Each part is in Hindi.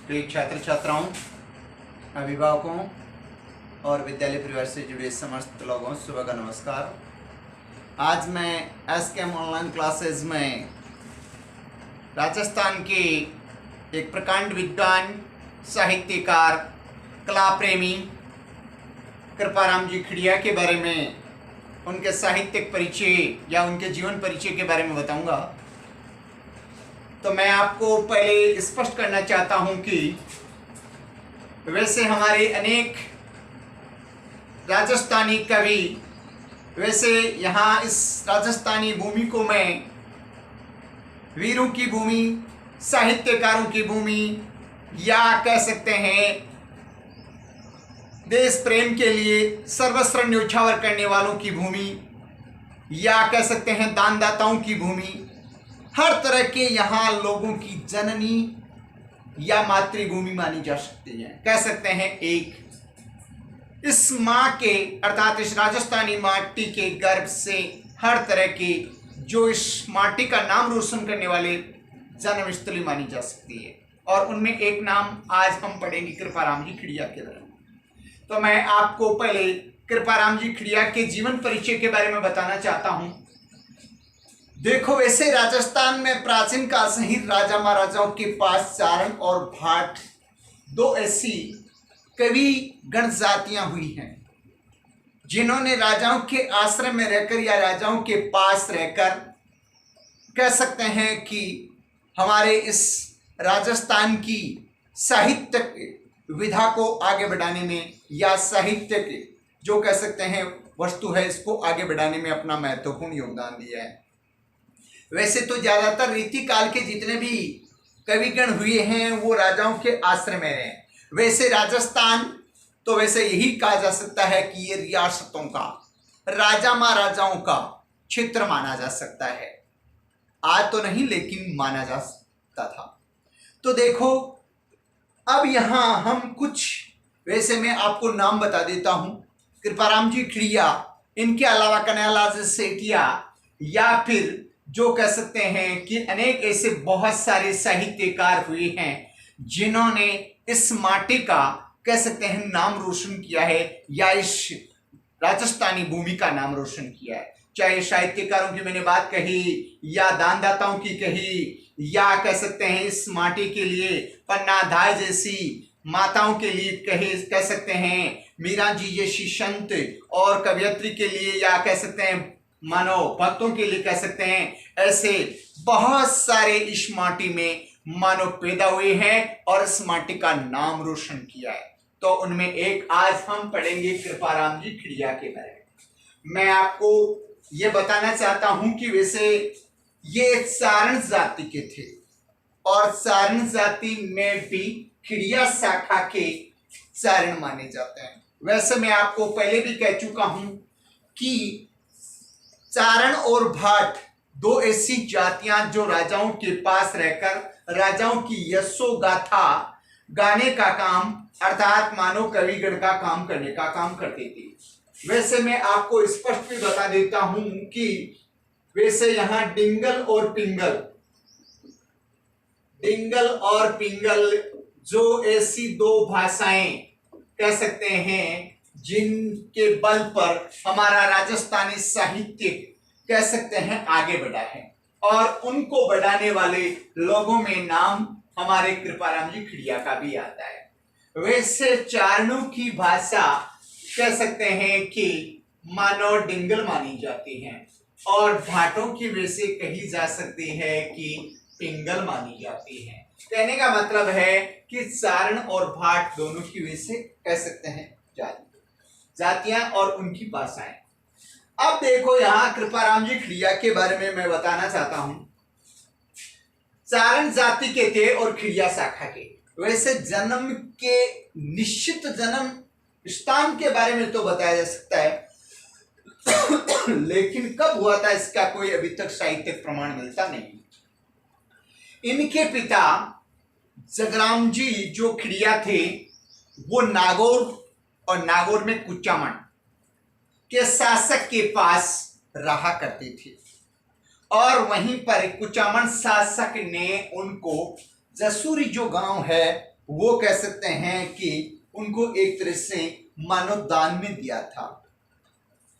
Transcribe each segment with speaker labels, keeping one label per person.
Speaker 1: प्रिय छात्र छात्राओं, अभिभावकों और विद्यालय परिवार से जुड़े समस्त लोगों सुबह का नमस्कार। आज मैं एसकेएम ऑनलाइन क्लासेस में राजस्थान के एक प्रकांड विद्वान, साहित्यकार, कला प्रेमी कृपाराम जी खिड़िया के बारे में, उनके साहित्यिक परिचय या उनके जीवन परिचय के बारे में बताऊंगा। तो मैं आपको पहले स्पष्ट करना चाहता हूं कि वैसे हमारे अनेक राजस्थानी कवि, वैसे यहाँ इस राजस्थानी भूमि को मैं वीरों की भूमि, साहित्यकारों की भूमि, या कह सकते हैं देश प्रेम के लिए सर्वस्व न्यौछावर करने वालों की भूमि, या कह सकते हैं दानदाताओं की भूमि, हर तरह के यहाँ लोगों की जननी या मातृभूमि मानी जा सकती है। कह सकते हैं एक इस माँ के अर्थात इस राजस्थानी माटी के गर्भ से हर तरह के जो इस माटी का नाम रोशन करने वाले जन्मस्थली मानी जा सकती है, और उनमें एक नाम आज हम पढ़ेंगे कृपाराम जी खिड़िया के बारे में। तो मैं आपको पहले कृपाराम जी खिड़िया के जीवन परिचय के बारे में बताना चाहता हूं। देखो, ऐसे राजस्थान में प्राचीन काल से ही राजा महाराजाओं के पास चारण और भाट दो ऐसी कवि गण जातियां हुई हैं जिन्होंने राजाओं के आश्रम में रहकर या राजाओं के पास रहकर कह सकते हैं कि हमारे इस राजस्थान की साहित्य विधा को आगे बढ़ाने में या साहित्य के जो कह सकते हैं वस्तु है इसको आगे बढ़ाने में अपना महत्वपूर्ण योगदान दिया है। वैसे तो ज़्यादातर रीति काल के जितने भी कविगण हुए हैं वो राजाओं के आश्रय में रहे। वैसे राजस्थान तो वैसे यही कहा जा सकता है कि ये रियासतों का, राजा महाराजाओं का क्षेत्र माना जा सकता है। आज तो नहीं, लेकिन माना जा सकता था। तो देखो, अब यहाँ हम कुछ, वैसे मैं आपको नाम बता देता हूँ। कृपाराम जी खिड़िया, इनके अलावा कन्हैयालाल सेठिया, या फिर जो कह सकते हैं कि अनेक ऐसे बहुत सारे साहित्यकार हुए हैं जिन्होंने इस माटी का कह सकते हैं नाम रोशन किया है, या इस राजस्थानी भूमि का नाम रोशन किया है। चाहे साहित्यकारों की मैंने बात कही, या दानदाताओं की कही, या कह सकते हैं इस माटी के लिए पन्ना धाय जैसी माताओं के लिए कह सकते हैं, मीरा जी जैसी संत और कवयित्री के लिए, या कह सकते हैं मानो भक्तों के लिए कह सकते हैं, ऐसे बहुत सारे इस माटी में मानो पैदा हुए हैं और इस माटी का नाम रोशन किया है। तो उनमें एक आज हम पढ़ेंगे कृपाराम जी खिड़िया के बारे में। मैं आपको ये बताना चाहता हूं कि वैसे ये चारण जाति के थे, और चारण जाति में भी खिड़िया शाखा के चारण माने जाते हैं। वैसे मैं आपको पहले भी कह चुका हूं कि चारण और भाट दो ऐसी जातियां जो राजाओं के पास रहकर राजाओं की यशो गाथा गाने का काम, अर्थात मानव कविगण का काम करने का काम करती थी। वैसे मैं आपको स्पष्ट भी बता देता हूं कि वैसे यहां डिंगल और पिंगल जो ऐसी दो भाषाएं कह सकते हैं जिनके बल पर हमारा राजस्थानी साहित्य कह सकते हैं आगे बढ़ा है, और उनको बढ़ाने वाले लोगों में नाम हमारे कृपाराम जी खिड़िया का भी आता है। वैसे चारणों की भाषा कह सकते हैं कि मानो डिंगल मानी जाती है, और भाटों की वैसे कही जा सकती है कि पिंगल मानी जाती है। कहने का मतलब है कि चारण और भाट दोनों की वैसे कह सकते हैं जातियां और उनकी भाषाएं। अब देखो, यहां कृपाराम जी खिड़िया के बारे में मैं बताना चाहता हूं। चारण जाति के थे और खिड़िया शाखा के। वैसे जन्म के निश्चित जन्म स्थान के बारे में तो बताया जा सकता है लेकिन कब हुआ था इसका कोई अभी तक साहित्यिक प्रमाण मिलता नहीं। इनके पिता जगराम जी जो खिड़िया थे वो नागौर और नागौर में कुचामन के शासक के पास रहा करते थे, और वहीं पर कुचामन शासक ने उनको जसूरी जो गांव है वो कह सकते हैं कि उनको एक तरह से मानव दान में दिया था,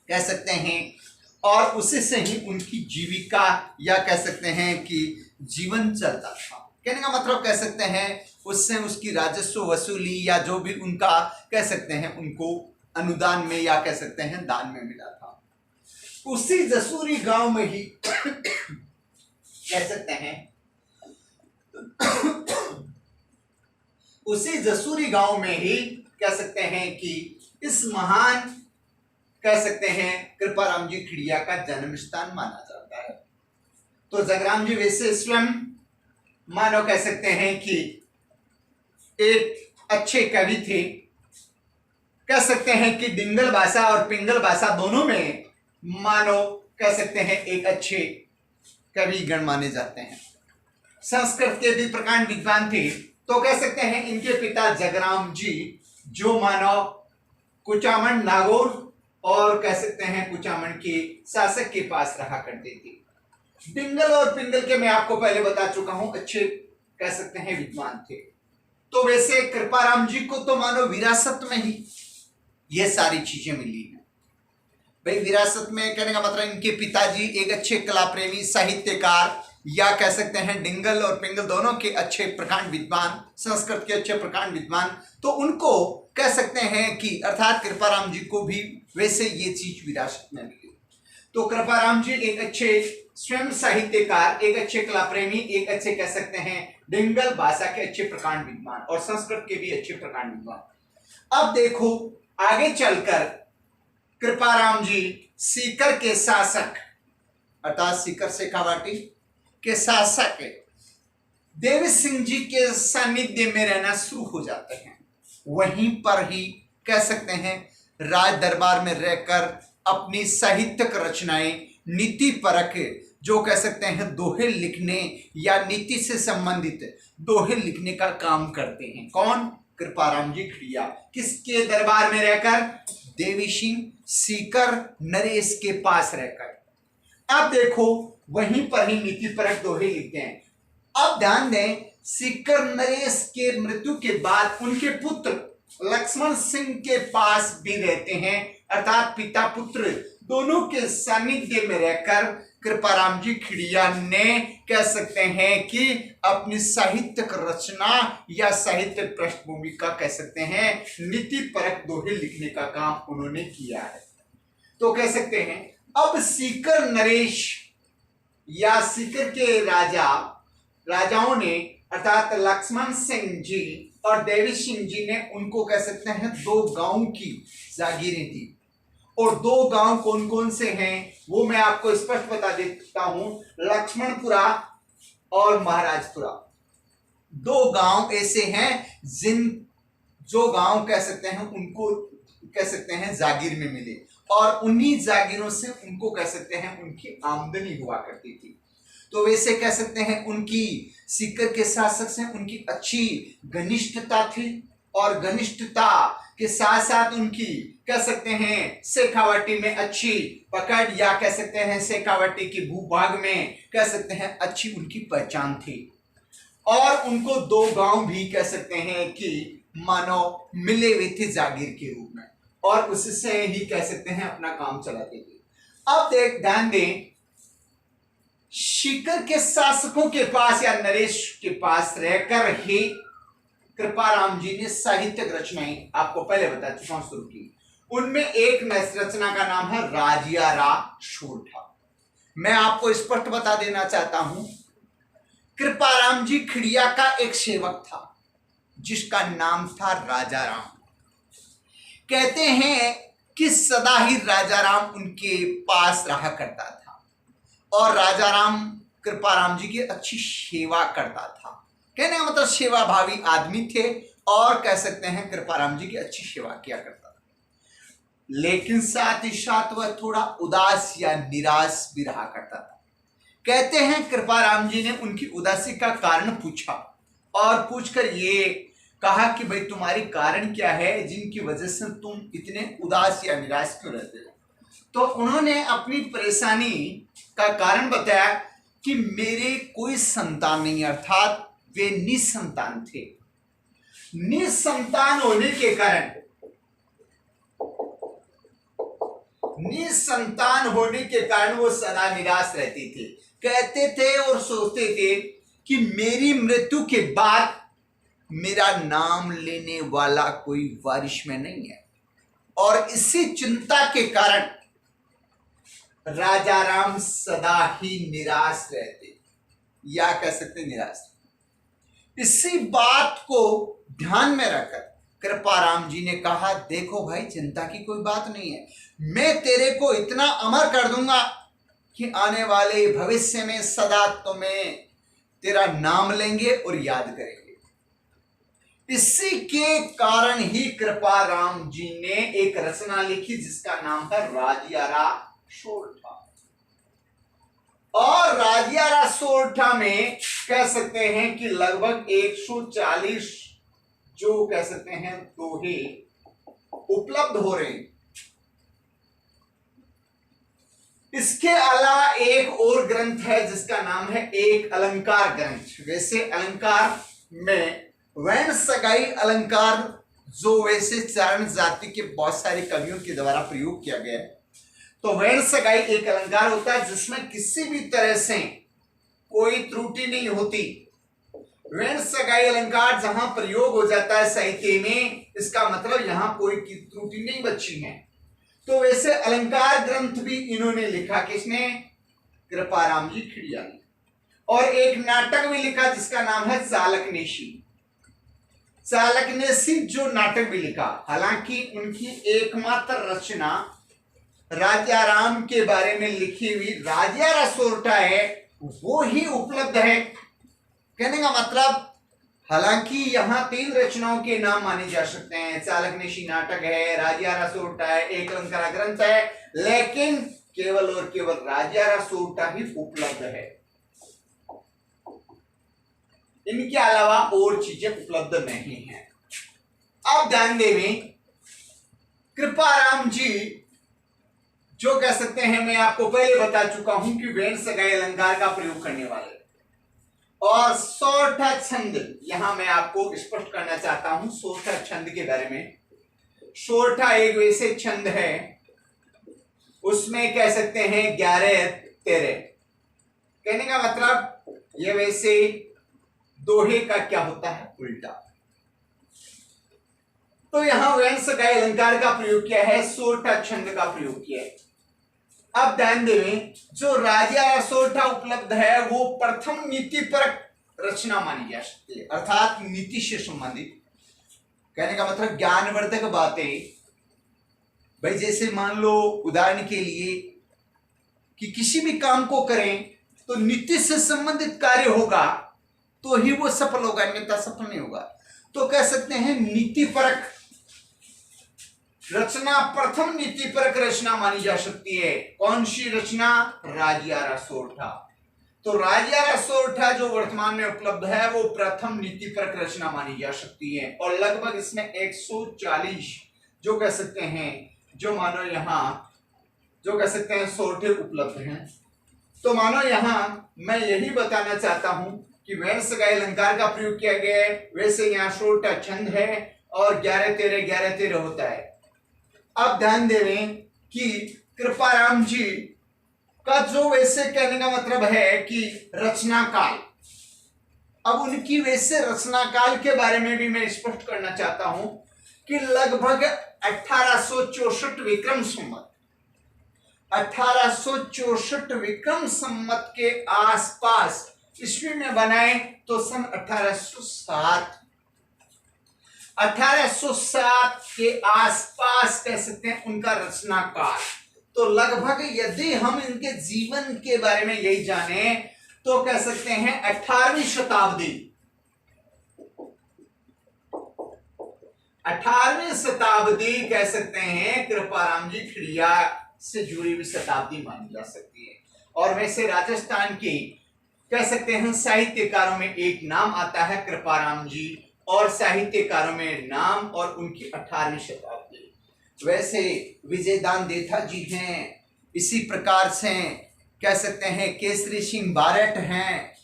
Speaker 1: कह सकते हैं, और उसी से ही उनकी जीविका या कह सकते हैं कि जीवन चलता था। कहने का मतलब कह सकते हैं उससे उसकी राजस्व वसूली या जो भी उनका कह सकते हैं उनको अनुदान में या कह सकते हैं दान में मिला था। उसी जसूरी गांव में ही कह सकते हैं उसी जसूरी गांव में ही कह सकते हैं कि इस महान कह सकते हैं कृपाराम जी खिड़िया का जन्म स्थान माना जाता है। तो जगराम जी वैसे स्वयं मानो कह सकते हैं कि एक अच्छे कवि थे, कह सकते हैं कि डिंगल भाषा और पिंगल भाषा दोनों में मानो कह सकते हैं एक अच्छे कवि गण माने जाते हैं। संस्कृत के भी प्रकांड विद्वान थे। तो कह सकते हैं इनके पिता जगराम जी जो मानो कुचामन नागौर और कह सकते हैं कुचामन के शासक के पास रहा करते थे। डिंगल और पिंगल के मैं आपको पहले बता चुका हूं अच्छे कह सकते हैं विद्वान थे। तो वैसे कृपाराम जी को तो मानो विरासत में ही ये सारी चीजें मिली हैं। भाई विरासत में कहने का मतलब इनके पिताजी एक अच्छे कला प्रेमी साहित्यकार या कह सकते हैं डिंगल और पिंगल दोनों के अच्छे प्रकांड विद्वान, संस्कृत के अच्छे प्रकांड विद्वान, तो उनको कह सकते हैं कि अर्थात कृपाराम जी को भी वैसे ये चीज विरासत में मिली। तो कृपाराम जी एक अच्छे स्वयं साहित्यकार, एक अच्छे कला प्रेमी, एक अच्छे कह सकते हैं डिंगल भाषा के अच्छे प्रकांड विद्वान और संस्कृत के भी अच्छे प्रकांड विद्वान। अब देखो आगे चलकर कृपाराम जी सीकर के शासक अर्थात सीकर शेखावाटी के शासक देवी सिंह जी के सानिध्य में रहना शुरू हो जाते हैं। वहीं पर ही कह सकते हैं राज दरबार में रहकर अपनी साहित्यिक रचनाएं नीति परक जो कह सकते हैं दोहे लिखने या नीति से संबंधित दोहे लिखने का काम करते हैं। कौन? कृपाराम जी खिड़िया। किसके दरबार में रहकर? देवी सिंह सीकर नरेश के पास रहकर। अब देखो वहीं पर ही नीति परक दोहे लिखते हैं। अब ध्यान दें सीकर नरेश के मृत्यु के बाद उनके पुत्र लक्ष्मण सिंह के पास भी रहते हैं, अर्थात पिता पुत्र दोनों के सानिध्य में रहकर कृपाराम जी खिड़िया ने कह सकते हैं कि अपनी साहित्यिक रचना या साहित्य पृष्ठभूमि का कह सकते हैं नीति परक दोहे लिखने का काम उन्होंने किया है। तो कह सकते हैं अब सीकर नरेश या सीकर के राजाओं ने अर्थात लक्ष्मण सिंह जी और देवी सिंह जी ने उनको कह सकते हैं 2 गांव की जागीरें दी। और 2 गांव कौन कौन से हैं वो मैं आपको स्पष्ट बता देता हूं। लक्ष्मणपुरा और महाराजपुरा 2 गांव ऐसे हैं जो गांव कह सकते हैं उनको कह सकते हैं जागीर में मिले और उन्हीं जागीरों से उनको कह सकते हैं उनकी आमदनी हुआ करती थी। तो वैसे कह सकते हैं उनकी सीकर के शासक से उनकी अच्छी घनिष्ठता थी और घनिष्ठता के साथ साथ उनकी कह सकते हैं शेखावाटी में अच्छी पकड़ या कह सकते हैं शेखावाटी की भूभाग में कह सकते हैं अच्छी उनकी पहचान थी। और उनको 2 गांव भी कह सकते हैं कि मानो मिले हुए थे जागीर के रूप में और उससे ही कह सकते हैं अपना काम चलाते थे। अब ध्यान दें सीकर के शासकों के पास या नरेश के पास रहकर ही कृपाराम जी ने साहित्यिक रचनाएं आपको पहले बता चुका हूं शुरू की। उनमें एक रचना का नाम है राजियारा शोरठा। मैं आपको स्पष्ट बता देना चाहता हूं कृपाराम जी खिड़िया का एक सेवक था जिसका नाम था राजाराम। कहते हैं कि सदा ही राजाराम उनके पास रहा करता था और राजाराम कृपाराम जी की अच्छी सेवा करता था। कहने का मतलब सेवा भावी आदमी थे और कह सकते हैं कृपाराम जी की अच्छी सेवा किया करता था। लेकिन साथ ही साथ वह थोड़ा उदास या निराश भी रहा करता था। कहते हैं कृपाराम जी ने उनकी उदासी का कारण पूछा और पूछकर ये कहा कि भाई तुम्हारी कारण क्या है जिनकी वजह से तुम इतने उदास या निराश क्यों रहते हो। तो उन्होंने अपनी परेशानी का कारण बताया कि मेरे कोई संतान नहीं, अर्थात वे निसंतान थे। निसंतान होने के कारण, निसंतान होने के कारण वो सदा निराश रहती थी। कहते थे और सोचते थे कि मेरी मृत्यु के बाद मेरा नाम लेने वाला कोई वारिश में नहीं है, और इसी चिंता के कारण राजा राम सदा ही निराश रहते, या कह सकते निराश। इसी बात को ध्यान में रखकर कृपाराम जी ने कहा, देखो भाई, चिंता की कोई बात नहीं है, मैं तेरे को इतना अमर कर दूंगा कि आने वाले भविष्य में सदा तुम्हें तेरा नाम लेंगे और याद करेंगे। इसी के कारण ही कृपाराम जी ने एक रचना लिखी जिसका नाम है राजियारा सोरठा। और राजियारा सोरठा में कह सकते हैं कि लगभग 140 जो कह सकते हैं दोहे उपलब्ध हो रहे हैं। इसके अलावा एक और ग्रंथ है जिसका नाम है एक अलंकार ग्रंथ। वैसे अलंकार में वैन सगाई अलंकार जो वैसे चारण जाति के बहुत सारे कवियों के द्वारा प्रयोग किया गया है, तो वैन सगाई एक अलंकार होता है जिसमें किसी भी तरह से कोई त्रुटि नहीं होती। वैन सगाई अलंकार जहां प्रयोग हो जाता है साहित्य में, इसका मतलब यहां कोई की त्रुटि नहीं बची है। तो वैसे अलंकार ग्रंथ भी इन्होंने लिखा, किसने? कृपाराम जी खिड़िया ने। और एक नाटक भी लिखा जिसका नाम है चालकनेशी। चालकनेशी जो नाटक भी लिखा, हालांकि उनकी एकमात्र रचना राजाराम के बारे में लिखी हुई राजियारा सोरठा है, वो ही उपलब्ध है। कहने का मतलब, हालांकि यहां 3 रचनाओं के नाम माने जा सकते हैं, चालकनेशी नाटक है, राजियारा सोरठा है, एक अलंकार ग्रंथ है, लेकिन केवल और केवल राजियारा सोरठा ही उपलब्ध है। इनके अलावा और चीजें उपलब्ध नहीं है। अब ध्यान देवें, कृपाराम जी जो कह सकते हैं, मैं आपको पहले बता चुका हूं कि वैन सगाई अलंकार का प्रयोग करने वाले। और सोरठा छंद, यहां मैं आपको स्पष्ट करना चाहता हूं सोरठा छंद के बारे में। सोरठा एक वैसे छंद है, उसमें कह सकते हैं 11-13। कहने का मतलब, ये वैसे दोहे का क्या होता है, उल्टा। तो यहां वैन सगाई अलंकार का प्रयोग किया है, सोरठा छंद का प्रयोग किया है। अब ध्यान दें, जो राजियारा सोरठा उपलब्ध है वो प्रथम नीतिपरक रचना मानी जा सकती है, अर्थात नीति से संबंधित। कहने का मतलब ज्ञानवर्धक बातें। भाई जैसे मान लो उदाहरण के लिए कि किसी भी काम को करें तो नीति से संबंधित कार्य होगा तो ही वो सफल होगा, अन्यथा सफल नहीं होगा। तो कह सकते हैं नीतिपरक रचना प्रथम नीतिपरक रचना मानी जा सकती है। कौन सी रचना? राजियारा सोरठा। तो राजियारा सोरठा जो वर्तमान में उपलब्ध है वो प्रथम नीतिपरक रचना मानी जा सकती है। और लगभग इसमें 140 जो कह सकते हैं, जो मानो यहां जो कह सकते हैं सोरठे उपलब्ध हैं। तो मानो यहां मैं यही बताना चाहता हूं कि वैन सगाई अलंकार का प्रयोग किया गया है, वैसे यहाँ सोरठा छंद है और 11-13 होता है। अब ध्यान देवें कि कृपाराम जी का जो वैसे कहने का मतलब है कि रचना काल, अब उनकी वैसे रचना काल के बारे में भी मैं स्पष्ट करना चाहता हूं कि लगभग 1864 विक्रम संवत 1864 विक्रम संवत के आसपास ईस्वी में बनाए तो सन 1807 के आसपास कह सकते हैं उनका रचना काल। तो लगभग यदि हम इनके जीवन के बारे में यही जाने तो कह सकते हैं 18वीं शताब्दी 18वीं शताब्दी कह सकते हैं कृपाराम जी खिड़िया से जुड़ी हुई शताब्दी मानी जा सकती है। और वैसे राजस्थान की कह सकते हैं साहित्यकारों में एक नाम आता है कृपाराम जी, और साहित्यकारों में नाम और उनकी 18वीं शताब्दी। वैसे विजयदान देथा जी हैं, इसी प्रकार से कह सकते हैं केसरी सिंह बारट हैं,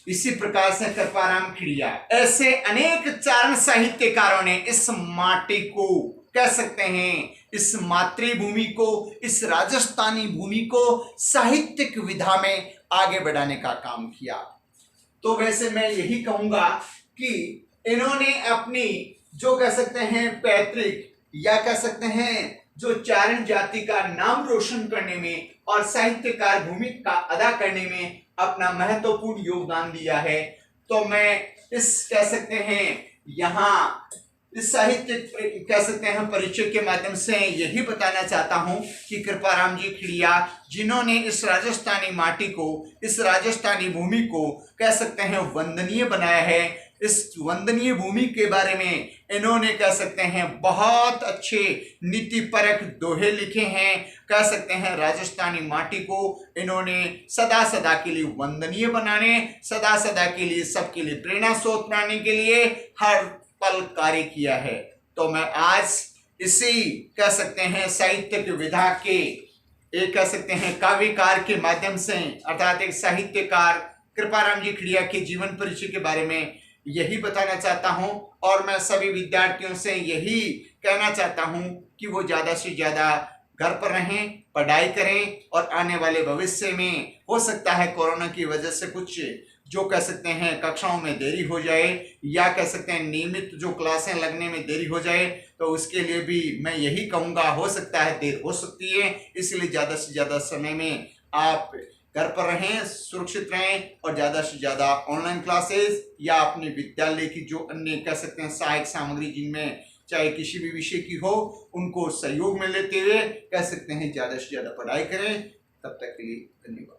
Speaker 1: इसी प्रकार से कृपाराम खिड़िया, ऐसे अनेक चारण साहित्यकारों ने इस माटी को कह सकते हैं, इस मातृभूमि को, इस राजस्थानी भूमि को साहित्यिक विधा में आगे बढ़ाने का काम किया। तो वैसे मैं यही कहूंगा कि इन्होंने अपनी जो कह सकते हैं पैतृक या कह सकते हैं जो चारण जाति का नाम रोशन करने में और साहित्यकार भूमिका अदा करने में अपना महत्वपूर्ण योगदान दिया है। तो मैं इस कह सकते हैं यहाँ इस साहित्य कह सकते हैं परिचय के माध्यम से यही बताना चाहता हूं कि कृपाराम जी खिड़िया, जिन्होंने इस राजस्थानी माटी को, इस राजस्थानी भूमि को कह सकते हैं वंदनीय बनाया है। इस वंदनीय भूमि के बारे में इन्होंने कह सकते हैं बहुत अच्छे नीतिपरक दोहे लिखे हैं। कह सकते हैं राजस्थानी माटी को इन्होंने सदा सदा के लिए वंदनीय बनाने, सदा सदा के लिए सबके लिए प्रेरणा स्रोत बनाने के लिए हर पल कार्य किया है। तो मैं आज इसी कह सकते हैं साहित्य की विधा के एक कह सकते हैं काव्यकार के माध्यम से अर्थात एक साहित्यकार कृपाराम जी खिड़िया के जीवन परिचय के बारे में यही बताना चाहता हूं। और मैं सभी विद्यार्थियों से यही कहना चाहता हूं कि वो ज़्यादा से ज़्यादा घर पर रहें, पढ़ाई करें और आने वाले भविष्य में हो सकता है कोरोना की वजह से कुछ जो कह सकते हैं कक्षाओं में देरी हो जाए या कह सकते हैं नियमित जो क्लासें लगने में देरी हो जाए, तो उसके लिए भी मैं यही कहूँगा हो सकता है देर हो सकती है। इसलिए ज़्यादा से ज़्यादा समय में आप घर पर रहें, सुरक्षित रहें और ज़्यादा से ज़्यादा ऑनलाइन क्लासेस या अपने विद्यालय की जो अन्य कह सकते हैं सहायक सामग्री जिनमें चाहे किसी भी विषय की हो उनको सहयोग में लेते हुए कह सकते हैं ज़्यादा से ज़्यादा पढ़ाई करें। तब तक के लिए धन्यवाद।